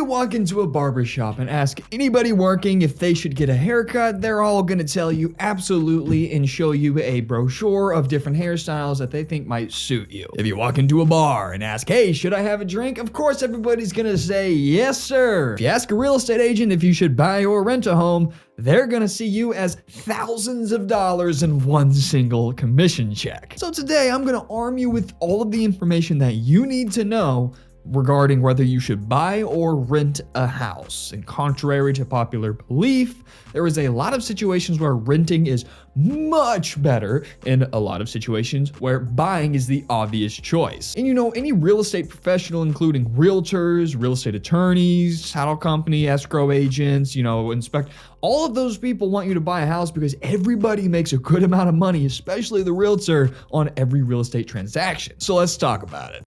walk into a barbershop and ask anybody working if they should get a haircut, they're all gonna tell you absolutely and show you a brochure of different hairstyles that they think might suit you. If you walk into a bar and ask, hey, should I have a drink? Of course everybody's gonna say, yes sir. If you ask a real estate agent if you should buy or rent a home, they're gonna see you as thousands of dollars in one single commission check. So today I'm gonna arm you with all of the information that you need to know regarding whether you should buy or rent a house. And contrary to popular belief, there is a lot of situations where renting is much better and a lot of situations where buying is the obvious choice. And you know, any real estate professional, including realtors, real estate attorneys, title company, escrow agents, inspect, all of those people want you to buy a house because everybody makes a good amount of money, especially the realtor, on every real estate transaction. So let's talk about it.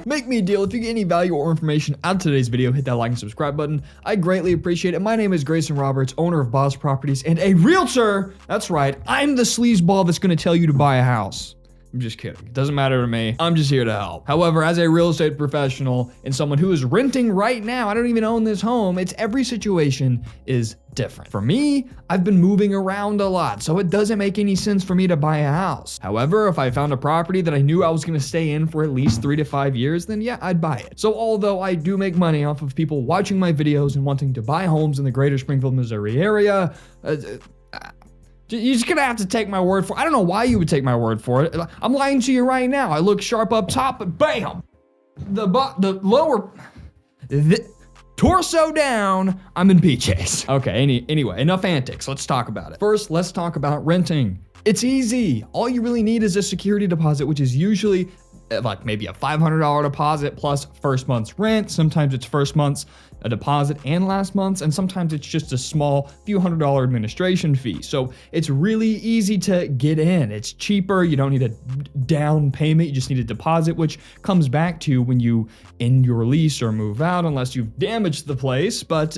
Make me a deal. If you get any value or information out of today's video, hit that like and subscribe button. I greatly appreciate it. My name is Greyson Roberts, owner of Boss Properties and a realtor. That's right. I'm the sleazeball that's going to tell you to buy a house. I'm just kidding. It doesn't matter to me. I'm just here to help. However, as a real estate professional and someone who is renting right now, I don't even own this home. Every situation is different. For me, I've been moving around a lot, so it doesn't make any sense for me to buy a house. However, if I found a property that I knew I was going to stay in for at least 3 to 5 years, then yeah, I'd buy it. So although I do make money off of people watching my videos and wanting to buy homes in the greater Springfield, Missouri area, you're just gonna have to take my word for it. I don't know why you would take my word for it. I'm lying to you right now. I look sharp up top, but bam! The torso down, I'm in PJs. Okay, anyway, enough antics. Let's talk about it. First, let's talk about renting. It's easy. All you really need is a security deposit, which is usually like maybe a $500 deposit plus first month's rent. Sometimes it's first month's a deposit and last month's, and sometimes it's just a small few $100 administration fee. So it's really easy to get in. It's cheaper. You don't need a down payment. You just need a deposit, which comes back to when you end your lease or move out, unless you've damaged the place. But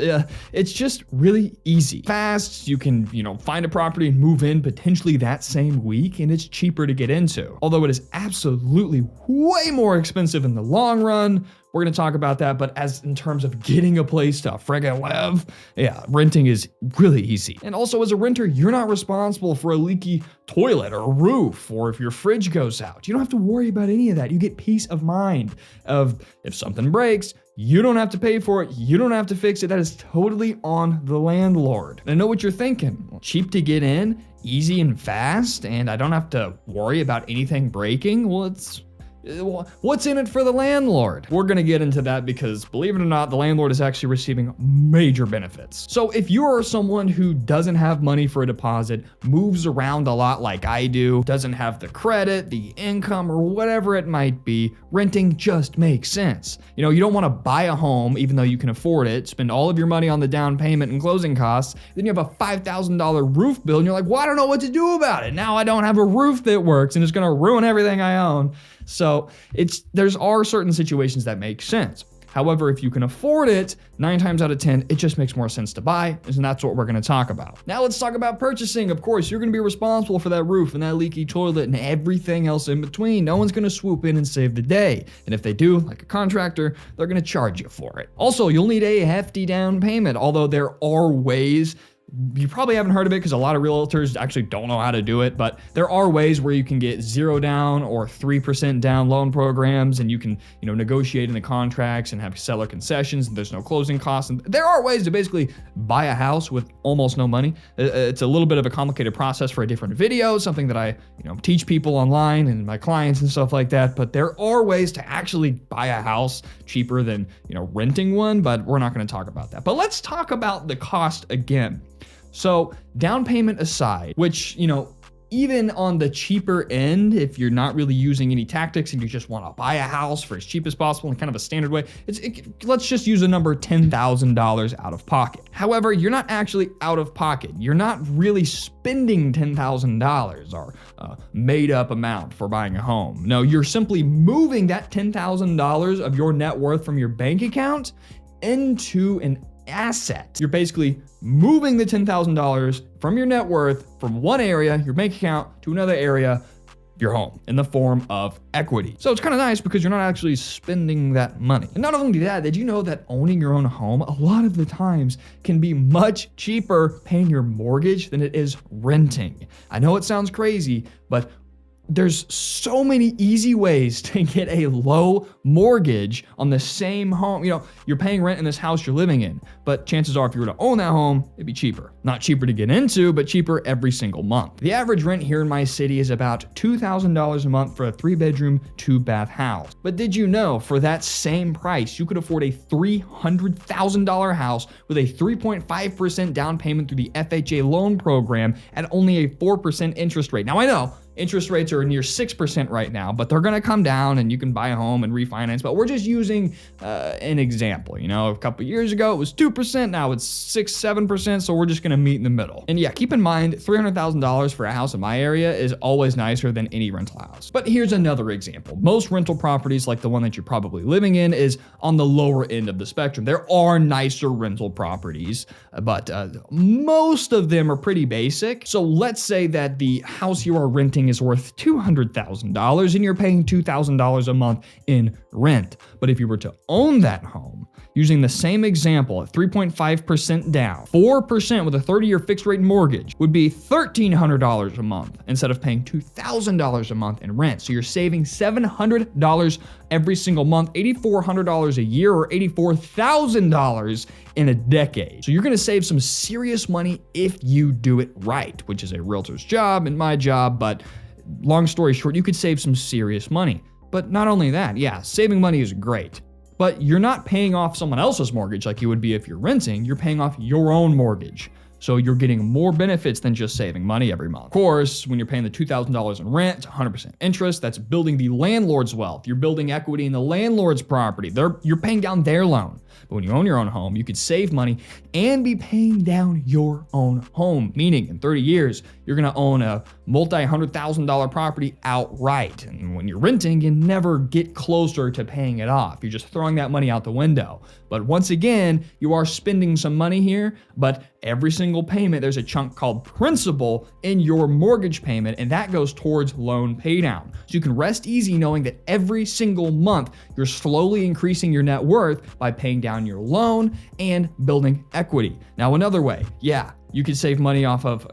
it's just really easy. Fast. You can, find a property and move in potentially that same week, and it's cheaper to get into. Although it is absolutely way more expensive in the long run. We're going to talk about that, but as in terms of getting a place to friggin' live, yeah, renting is really easy. And also as a renter, you're not responsible for a leaky toilet or roof, or if your fridge goes out. You don't have to worry about any of that. You get peace of mind of if something breaks, you don't have to pay for it. You don't have to fix it. That is totally on the landlord. And I know what you're thinking. Well, cheap to get in, easy and fast, and I don't have to worry about anything breaking. Well, what's in it for the landlord? We're gonna get into that because, believe it or not, the landlord is actually receiving major benefits. So if you are someone who doesn't have money for a deposit, moves around a lot like I do, doesn't have the credit, the income, or whatever it might be, renting just makes sense. You don't want to buy a home even though you can afford it, spend all of your money on the down payment and closing costs, then you have a $5,000 roof bill and you're like, well, I don't know what to do about it. Now I don't have a roof that works and it's gonna ruin everything I own. So there are certain situations that make sense. However, if you can afford it, 9 times out of 10, it just makes more sense to buy, and that's what we're gonna talk about. Now let's talk about purchasing. Of course, you're gonna be responsible for that roof and that leaky toilet and everything else in between. No one's gonna swoop in and save the day. And if they do, like a contractor, they're gonna charge you for it. Also, you'll need a hefty down payment, although there are ways. You probably haven't heard of it because a lot of realtors actually don't know how to do it, but there are ways where you can get 0 down or 3% down loan programs, and you can, negotiate in the contracts and have seller concessions, and there's no closing costs. And there are ways to basically buy a house with almost no money. It's a little bit of a complicated process for a different video, something that I, teach people online and my clients and stuff like that. But there are ways to actually buy a house cheaper than, renting one, but we're not going to talk about that. But let's talk about the cost again. So down payment aside, which, even on the cheaper end, if you're not really using any tactics and you just want to buy a house for as cheap as possible in kind of a standard way, let's just use a number $10,000 out of pocket. However, you're not actually out of pocket. You're not really spending $10,000 or made up amount for buying a home. No, you're simply moving that $10,000 of your net worth from your bank account into an asset. You're basically moving the $10,000 from your net worth from one area, your bank account, to another area, your home, in the form of equity. So it's kind of nice because you're not actually spending that money. And not only that, did you know that owning your own home a lot of the times can be much cheaper paying your mortgage than it is renting? I know it sounds crazy, but there's so many easy ways to get a low mortgage on the same home. You know, you're paying rent in this house you're living in, but chances are if you were to own that home, it'd be cheaper. Not cheaper to get into, but cheaper every single month. The average rent here in my city is about $2,000 a month for a 3-bedroom, 2-bath house. But did you know for that same price, you could afford a $300,000 house with a 3.5% down payment through the FHA loan program at only a 4% interest rate? Now I know interest rates are near 6% right now, but they're gonna come down and you can buy a home and refinance. But we're just using an example. You know, a couple years ago it was 2%, now it's 6-7%, so we're just gonna meet in the middle. And yeah, keep in mind, $300,000 for a house in my area is always nicer than any rental house. But here's another example. Most rental properties, like the one that you're probably living in, is on the lower end of the spectrum. There are nicer rental properties, but most of them are pretty basic. So let's say that the house you are renting is worth $200,000 and you're paying $2,000 a month in rent. But if you were to own that home, using the same example at 3.5% down, 4% with a 30-year fixed rate mortgage would be $1,300 a month instead of paying $2,000 a month in rent. So you're saving $700 every single month, $8,400 a year, or $84,000 in a decade. So you're gonna save some serious money if you do it right, which is a realtor's job and my job, but long story short, you could save some serious money. But not only that, yeah, saving money is great, but you're not paying off someone else's mortgage like you would be if you're renting, you're paying off your own mortgage. So you're getting more benefits than just saving money every month. Of course, when you're paying the $2,000 in rent, 100% interest, that's building the landlord's wealth. You're building equity in the landlord's property. You're paying down their loan. But when you own your own home, you could save money and be paying down your own home. Meaning in 30 years, you're gonna own a multi-$100,000 property outright. And when you're renting, you never get closer to paying it off. You're just throwing that money out the window. But once again, you are spending some money here, but every single payment, there's a chunk called principal in your mortgage payment, and that goes towards loan paydown. So you can rest easy knowing that every single month, you're slowly increasing your net worth by paying down your loan and building equity. Now, another way, yeah, you could save money off of,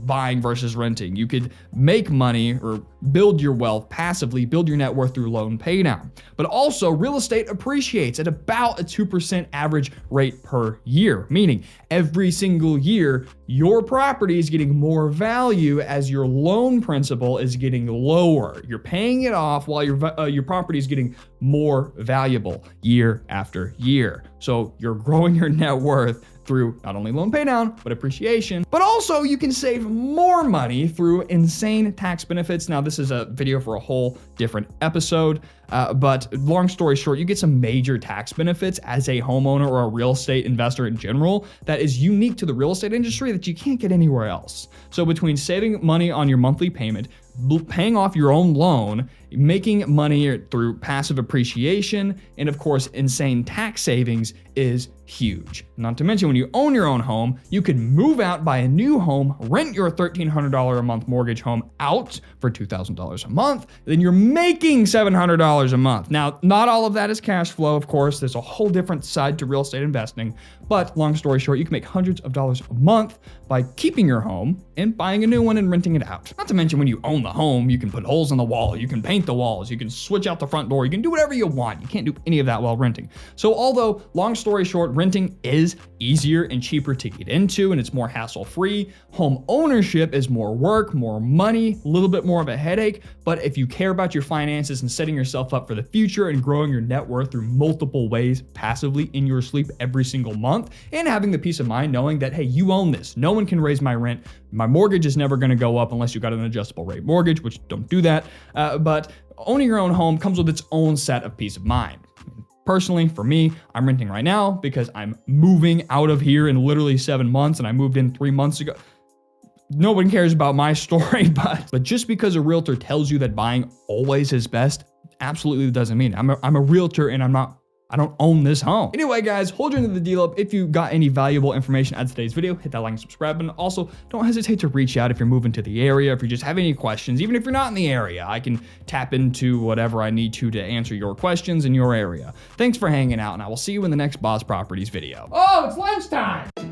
buying versus renting. You could make money or build your wealth passively, build your net worth through loan paydown. But also, real estate appreciates at about a 2% average rate per year, meaning every single year, your property is getting more value as your loan principal is getting lower. You're paying it off while your property is getting more valuable year after year. So you're growing your net worth through not only loan paydown, but appreciation. But also you can save more money through insane tax benefits. Now, this is a video for a whole different episode, but long story short, you get some major tax benefits as a homeowner or a real estate investor in general that is unique to the real estate industry that you can't get anywhere else. So between saving money on your monthly payment, paying off your own loan, making money through passive appreciation, and of course, insane tax savings is huge. Not to mention, when you own your own home, you can move out, buy a new home, rent your $1,300 a month mortgage home out for $2,000 a month, then you're making $700 a month. Now, not all of that is cash flow, of course. There's a whole different side to real estate investing, but long story short, you can make hundreds of dollars a month by keeping your home and buying a new one and renting it out. Not to mention, when you own the home, you can put holes in the wall, you can paint the walls, you can switch out the front door, you can do whatever you want. You can't do any of that while renting. So although, long story short, renting is easier and cheaper to get into and it's more hassle-free, home ownership is more work, more money, a little bit more of a headache. But if you care about your finances and setting yourself up for the future and growing your net worth through multiple ways passively in your sleep every single month, and having the peace of mind knowing that, hey, you own this, no one can raise my rent, my mortgage is never going to go up unless you got an adjustable rate mortgage, which don't do that. But owning your own home comes with its own set of peace of mind. Personally, for me, I'm renting right now because I'm moving out of here in literally 7 months and I moved in 3 months ago. No one cares about my story, but just because a realtor tells you that buying always is best, absolutely doesn't mean it. I'm a realtor and I'm not I don't own this home. Anyway, guys, hold your end of the deal up. If you got any valuable information out of today's video, hit that like and subscribe button. Also, don't hesitate to reach out if you're moving to the area, if you just have any questions, even if you're not in the area, I can tap into whatever I need to answer your questions in your area. Thanks for hanging out, and I will see you in the next Boss Properties video. Oh, it's lunchtime.